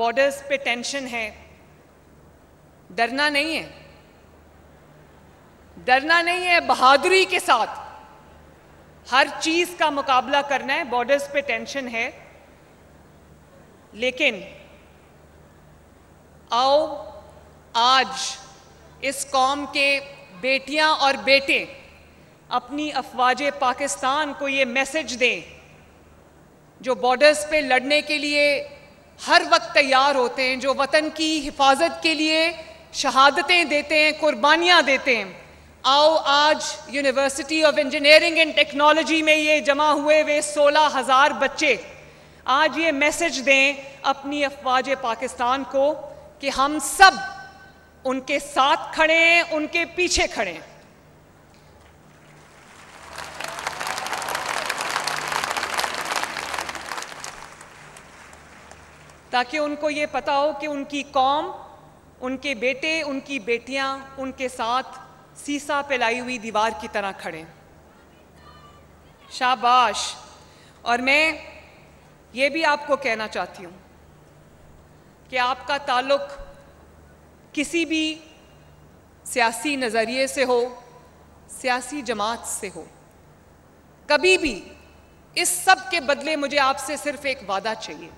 Borders पे tension है, डरना नहीं है, डरना नहीं है, बहादुरी के साथ हर चीज का मुकाबला करना है। बॉर्डर्स पे टेंशन है, लेकिन आओ आज इस कौम के बेटियां और बेटे अपनी अफवाज पाकिस्तान को ये मैसेज दें, जो बॉर्डर्स पे लड़ने के लिए हर वक्त तैयार होते हैं, जो वतन की हिफाजत के लिए शहादतें देते हैं, कुर्बानियां देते हैं। आओ आज university of engineering and technology में ये जमा हुए वे 16,000 बच्चे आज ये मैसेज दें अपनी अफवाज पाकिस्तान को कि हम सब उनके साथ खड़े हैं, उनके पीछे खड़े हैं। ताकि उनको ये पता हो कि उनकी कौम, उनके बेटे, उनकी बेटियां उनके साथ सीसा पिलाई हुई दीवार की तरह खड़े। शाबाश। और मैं ये भी आपको कहना चाहती हूँ कि आपका ताल्लुक किसी भी सियासी नज़रिए से हो, सियासी जमात से हो, कभी भी इस सब के बदले मुझे आपसे सिर्फ एक वादा चाहिए,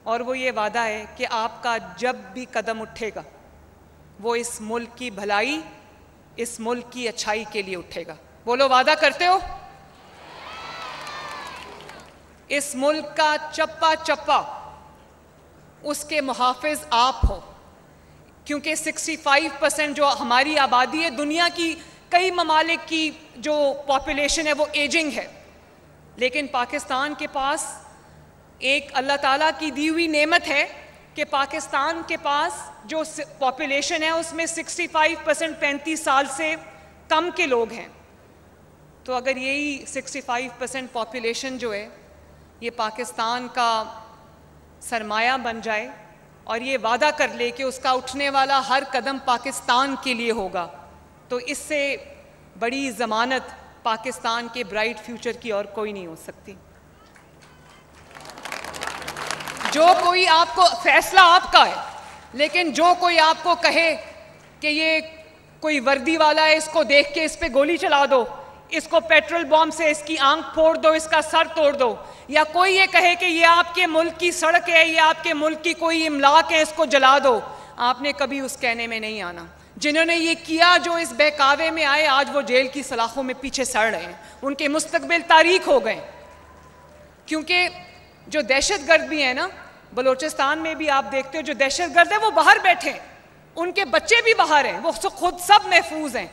और वो ये वादा है कि आपका जब भी कदम उठेगा वो इस मुल्क की भलाई, इस मुल्क की अच्छाई के लिए उठेगा। बोलो, वादा करते हो? इस मुल्क का चप्पा चप्पा उसके मुहाफिज आप हो, क्योंकि 65% जो हमारी आबादी है, दुनिया की कई ममालिक की जो पॉपुलेशन है वो एजिंग है, लेकिन पाकिस्तान के पास एक अल्लाह ताला की दी हुई नेमत है कि पाकिस्तान के पास जो पॉपुलेशन है उसमें 65% 35 साल से कम के लोग हैं। तो अगर यही 65% पॉपुलेशन जो है ये पाकिस्तान का सरमाया बन जाए और ये वादा कर ले कि उसका उठने वाला हर कदम पाकिस्तान के लिए होगा, तो इससे बड़ी ज़मानत पाकिस्तान के ब्राइट फ्यूचर की और कोई नहीं हो सकती। जो कोई आपको, फैसला आपका है, लेकिन जो कोई आपको कहे कि ये कोई वर्दी वाला है, इसको देख के इस पे गोली चला दो, इसको पेट्रोल बॉम्ब से इसकी आंख फोड़ दो, इसका सर तोड़ दो, या कोई ये कहे कि ये आपके मुल्क की सड़क है, ये आपके मुल्क की कोई इमलाक है, इसको जला दो, आपने कभी उस कहने में नहीं आना। जिन्होंने ये किया, जो इस बहकावे में आए, आज वो जेल की सलाखों में पीछे सड़ रहे हैं, उनके मुस्तकबिल तारीख हो गए। क्योंकि जो दहशतगर्द भी है ना, बलोचिस्तान में भी आप देखते हो जो दहशतगर्द है वो बाहर बैठे हैं, उनके बच्चे भी बाहर हैं, वो खुद सब महफूज हैं,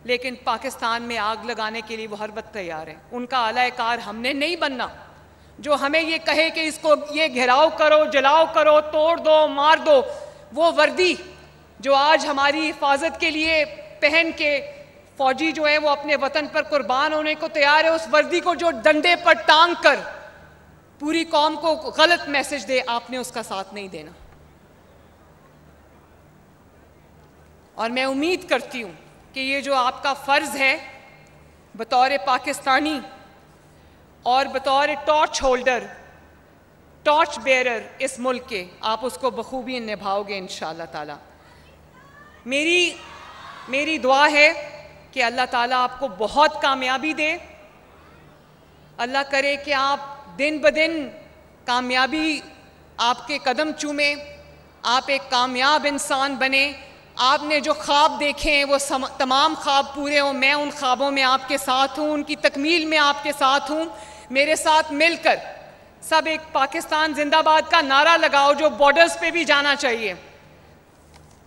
लेकिन पाकिस्तान में आग लगाने के लिए वो हर वक्त तैयार है। उनका आलाकार हमने नहीं बनना। जो हमें ये कहे कि इसको ये घेराव करो, जलाओ करो, तोड़ दो, मार दो, वो वर्दी जो आज हमारी हिफाजत के लिए पहन के फौजी जो है वो अपने वतन पर कुर्बान होने को तैयार है, उस वर्दी को जो डंडे पर टांग कर पूरी कौम को गलत मैसेज दे, आपने उसका साथ नहीं देना। और मैं उम्मीद करती हूं कि ये जो आपका फर्ज है बतौर पाकिस्तानी और बतौर टॉर्च होल्डर, टॉर्च बेयरर इस मुल्क के, आप उसको बखूबी निभाओगे इंशाअल्लाह ताला। मेरी दुआ है कि अल्लाह ताला आपको बहुत कामयाबी दे। अल्लाह करे कि आप दिन ब दिन कामयाबी आपके कदम चूमे, आप एक कामयाब इंसान बने। आपने जो ख्वाब देखे हैं वो तमाम ख्वाब पूरे हों। मैं उन ख्वाबों में आपके साथ हूँ, उनकी तकमील में आपके साथ हूँ। मेरे साथ मिलकर सब एक पाकिस्तान जिंदाबाद का नारा लगाओ, जो बॉर्डर्स पे भी जाना चाहिए।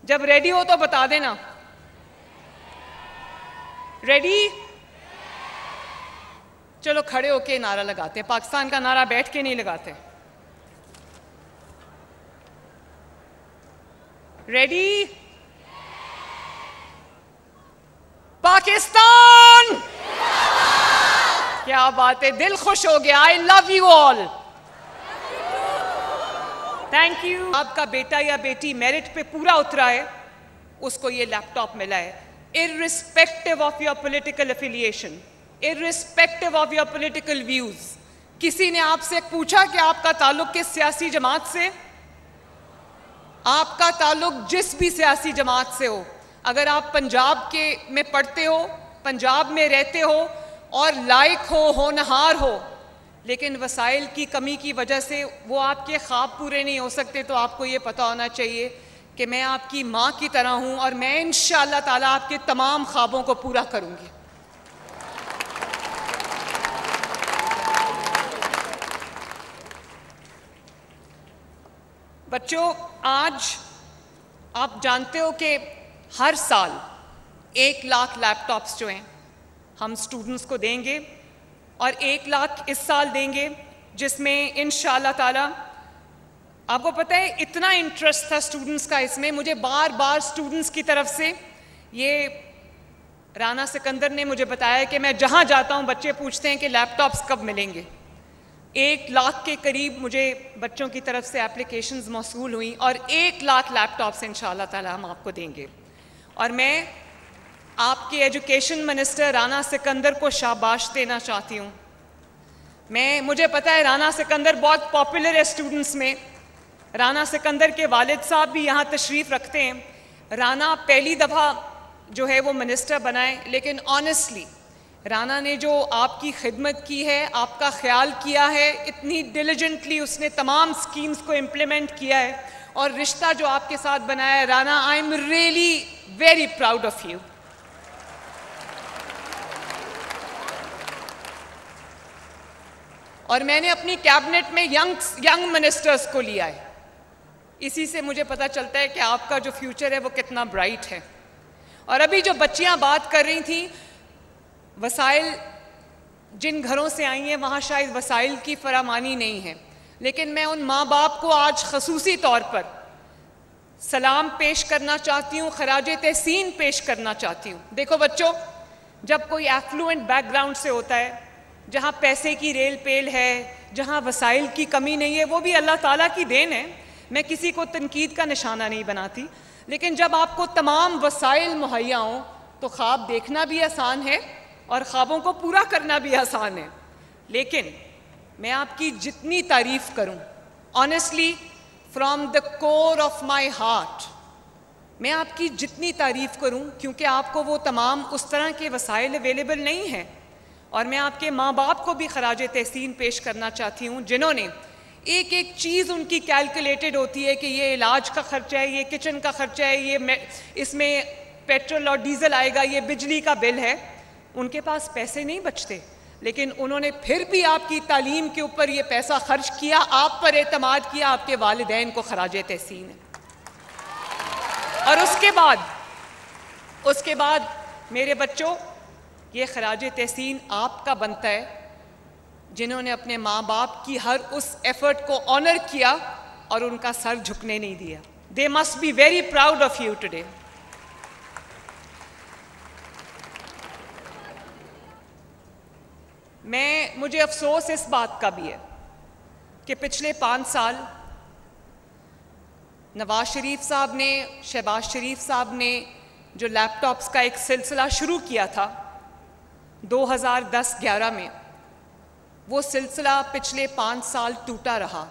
जब रेडी हो तो बता देना। रेडी? चलो खड़े होके नारा लगाते हैं। पाकिस्तान का नारा बैठ के नहीं लगाते। रेडी? पाकिस्तान! क्या बात है, दिल खुश हो गया। I love you all. Thank you. आपका बेटा या बेटी मेरिट पे पूरा उतरा है, उसको ये लैपटॉप मिला है। Irrespective of your political affiliation, irrespective of your political views. किसी ने आपसे पूछा कि आपका ताल्लुक किस सियासी जमात से? आपका ताल्लुक जिस भी सियासी जमात से हो, अगर आप पंजाब में पढ़ते हो, पंजाब में रहते हो और लायक हो, होनहार हो, लेकिन वसाइल की कमी की वजह से वो आपके ख्वाब पूरे नहीं हो सकते, तो आपको ये पता होना चाहिए कि मैं आपकी माँ की तरह हूँ और मैं इंशाअल्लाह ताला आपके तमाम ख्वाबों को पूरा करूँगी। बच्चों, आज आप जानते हो कि हर साल 1 लाख लैपटॉप्स जो हैं हम स्टूडेंट्स को देंगे और 1 लाख इस साल देंगे, जिसमें इंशाअल्लाह ताला, आपको पता है इतना इंटरेस्ट था स्टूडेंट्स का इसमें, मुझे बार बार स्टूडेंट्स की तरफ से, ये राना सिकंदर ने मुझे बताया कि मैं जहाँ जाता हूँ बच्चे पूछते हैं कि लैपटॉप्स कब मिलेंगे। 1 लाख के करीब मुझे बच्चों की तरफ से एप्लीकेशंस मौसूल हुई और 1 लाख लैपटॉप्स इंशाअल्लाह ताला हम आपको देंगे। और मैं आपके एजुकेशन मिनिस्टर राना सिकंदर को शाबाश देना चाहती हूँ। मुझे पता है राना सिकंदर बहुत पॉपुलर है स्टूडेंट्स में। राना सिकंदर के वालिद साहब भी यहाँ तशरीफ़ रखते हैं। राना पहली दफ़ा जो है वो मिनिस्टर बनाए, लेकिन ऑनेस्टली राना ने जो आपकी खिदमत की है, आपका ख्याल किया है, इतनी डिलिजेंटली उसने तमाम स्कीम्स को इम्प्लीमेंट किया है और रिश्ता जो आपके साथ बनाया है, Rana, I am really very proud of you. और मैंने अपनी कैबिनेट में यंग मिनिस्टर्स को लिया है। इसी से मुझे पता चलता है कि आपका जो फ्यूचर है वो कितना ब्राइट है। और अभी जो बच्चियां बात कर रही थी, वसाइल जिन घरों से आई हैं वहाँ शायद वसाइल की फरामानी नहीं है, लेकिन मैं उन माँ बाप को आज खसूसी तौर पर सलाम पेश करना चाहती हूँ, खराजे तहसीन पेश करना चाहती हूँ। देखो बच्चों, जब कोई एफ्लुएंट बैकग्राउंड से होता है, जहाँ पैसे की रेल पेल है, जहाँ वसाइल की कमी नहीं है, वो भी अल्लाह ताला की देन है, मैं किसी को तनकीद का निशाना नहीं बनाती, लेकिन जब आपको तमाम वसाइल मुहैया हों तो ख्वाब देखना भी आसान है और ख्वाबों को पूरा करना भी आसान है। लेकिन मैं आपकी जितनी तारीफ़ करूं, honestly from the core of my heart, मैं आपकी जितनी तारीफ़ करूं, क्योंकि आपको वो तमाम उस तरह के वसाइल अवेलेबल नहीं हैं। और मैं आपके माँ बाप को भी खराज तहसीन पेश करना चाहती हूँ, जिन्होंने एक एक चीज़ उनकी कैलकुलेटेड होती है कि ये इलाज का खर्चा है, ये किचन का खर्चा है, ये इसमें पेट्रोल और डीजल आएगा, ये बिजली का बिल है। उनके पास पैसे नहीं बचते, लेकिन उन्होंने फिर भी आपकी तालीम के ऊपर ये पैसा खर्च किया, आप पर एतमाद किया, आपके वालिदैन को खराज तहसीन है। और उसके बाद मेरे बच्चों, ये खराज तहसीन आपका बनता है जिन्होंने अपने माँ बाप की हर उस एफर्ट को ऑनर किया और उनका सर झुकने नहीं दिया। They must be very proud of you today. मुझे अफसोस इस बात का भी है कि पिछले 5 साल नवाज शरीफ साहब ने, शहबाज शरीफ साहब ने जो लैपटॉप्स का एक सिलसिला शुरू किया था 2010-11 में, वो सिलसिला पिछले 5 साल टूटा रहा।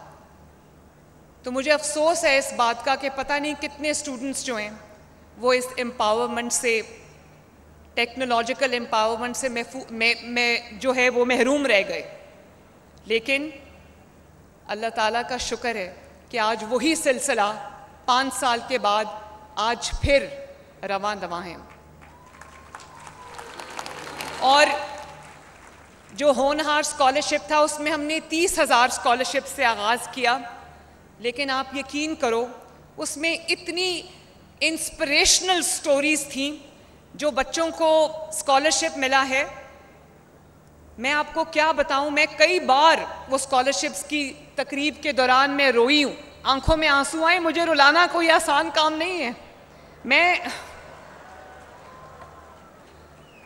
तो मुझे अफसोस है इस बात का कि पता नहीं कितने स्टूडेंट्स जो हैं वो इस एम्पावरमेंट से, टेक्नोलॉजिकल एम्पावरमेंट से जो है वो महरूम रह गए। लेकिन अल्लाह ताला का शुक्र है कि आज वही सिलसिला 5 साल के बाद आज फिर रवां दवां है। और जो होनहार स्कॉलरशिप था उसमें हमने 30,000 स्कॉलरशिप से आगाज़ किया, लेकिन आप यकीन करो उसमें इतनी इंस्पिरेशनल स्टोरीज़ थी जो बच्चों को स्कॉलरशिप मिला है। मैं आपको क्या बताऊं, मैं कई बार वो स्कॉलरशिप्स की तकरीब के दौरान मैं रोई हूँ, आंखों में आंसू आए। मुझे रुलाना कोई आसान काम नहीं है।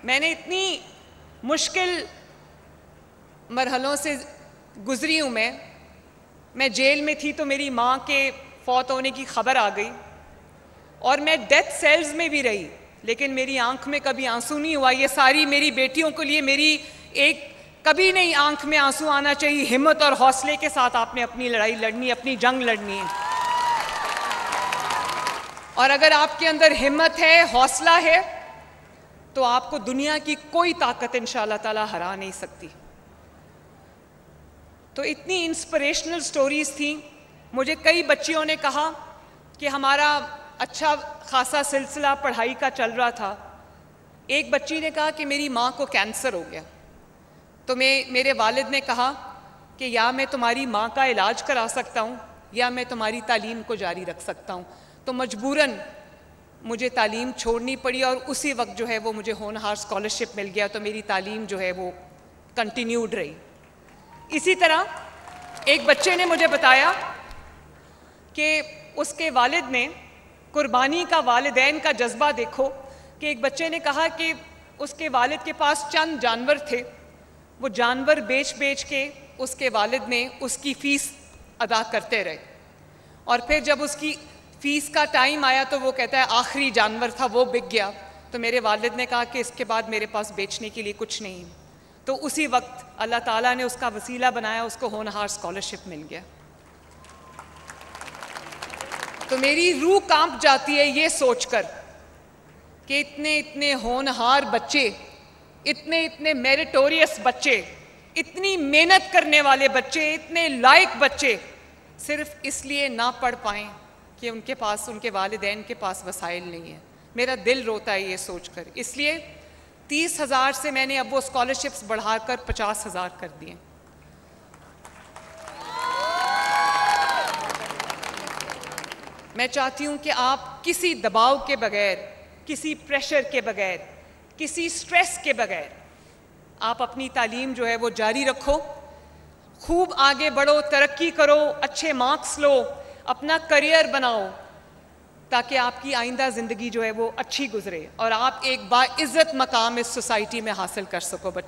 मैंने इतनी मुश्किल मरहलों से गुजरी हूँ। मैं जेल में थी तो मेरी माँ के फौत होने की खबर आ गई और मैं डेथ सेल्स में भी रही, लेकिन मेरी आंख में कभी आंसू नहीं हुआ। ये सारी मेरी बेटियों के लिए मेरी एक कभी नहीं आंख में आंसू आना चाहिए। हिम्मत और हौसले के साथ आपने अपनी लड़ाई लड़नी, अपनी जंग लड़नी है। और अगर आपके अंदर हिम्मत है, हौसला है, तो आपको दुनिया की कोई ताकत इंशाअल्लाह ताला हरा नहीं सकती। तो इतनी इंस्पिरेशनल स्टोरीज थी। मुझे कई बच्चियों ने कहा कि हमारा अच्छा खासा सिलसिला पढ़ाई का चल रहा था। एक बच्ची ने कहा कि मेरी माँ को कैंसर हो गया, तो मेरे वालिद ने कहा कि या मैं तुम्हारी माँ का इलाज करा सकता हूँ या मैं तुम्हारी तालीम को जारी रख सकता हूँ। तो मजबूरन मुझे तालीम छोड़नी पड़ी और उसी वक्त जो है वो मुझे होनहार स्कॉलरशिप मिल गया, तो मेरी तालीम जो है वो कंटिन्यूड रही। इसी तरह एक बच्चे ने मुझे बताया कि उसके वालिद ने, कुर्बानी का, वालिदैन का जज्बा देखो, कि एक बच्चे ने कहा कि उसके वालिद के पास चंद जानवर थे, वो जानवर बेच बेच के उसके वालिद ने उसकी फ़ीस अदा करते रहे, और फिर जब उसकी फ़ीस का टाइम आया तो वो कहता है आखिरी जानवर था वो बिक गया, तो मेरे वालिद ने कहा कि इसके बाद मेरे पास बेचने के लिए कुछ नहीं। तो उसी वक्त अल्लाह ताला ने उसका वसीला बनाया, उसको होनहार स्कॉलरशिप मिल गया। तो मेरी रूह कांप जाती है ये सोचकर कि इतने इतने होनहार बच्चे, इतने इतने मेरिटोरियस बच्चे, इतनी मेहनत करने वाले बच्चे, इतने लायक बच्चे सिर्फ इसलिए ना पढ़ पाएं कि उनके पास, उनके वालिदैन के पास वसाइल नहीं है। मेरा दिल रोता है ये सोचकर। इसलिए 30,000 से मैंने अब वो स्कॉलरशिप्स बढ़ाकर 50,000 कर दिए। मैं चाहती हूँ कि आप किसी दबाव के बगैर, किसी प्रेशर के बगैर, किसी स्ट्रेस के बगैर आप अपनी तालीम जो है वो जारी रखो, खूब आगे बढ़ो, तरक्की करो, अच्छे मार्क्स लो, अपना करियर बनाओ, ताकि आपकी आइंदा ज़िंदगी जो है वो अच्छी गुजरे और आप एक बाइज़्ज़त मकाम इस सोसाइटी में हासिल कर सको।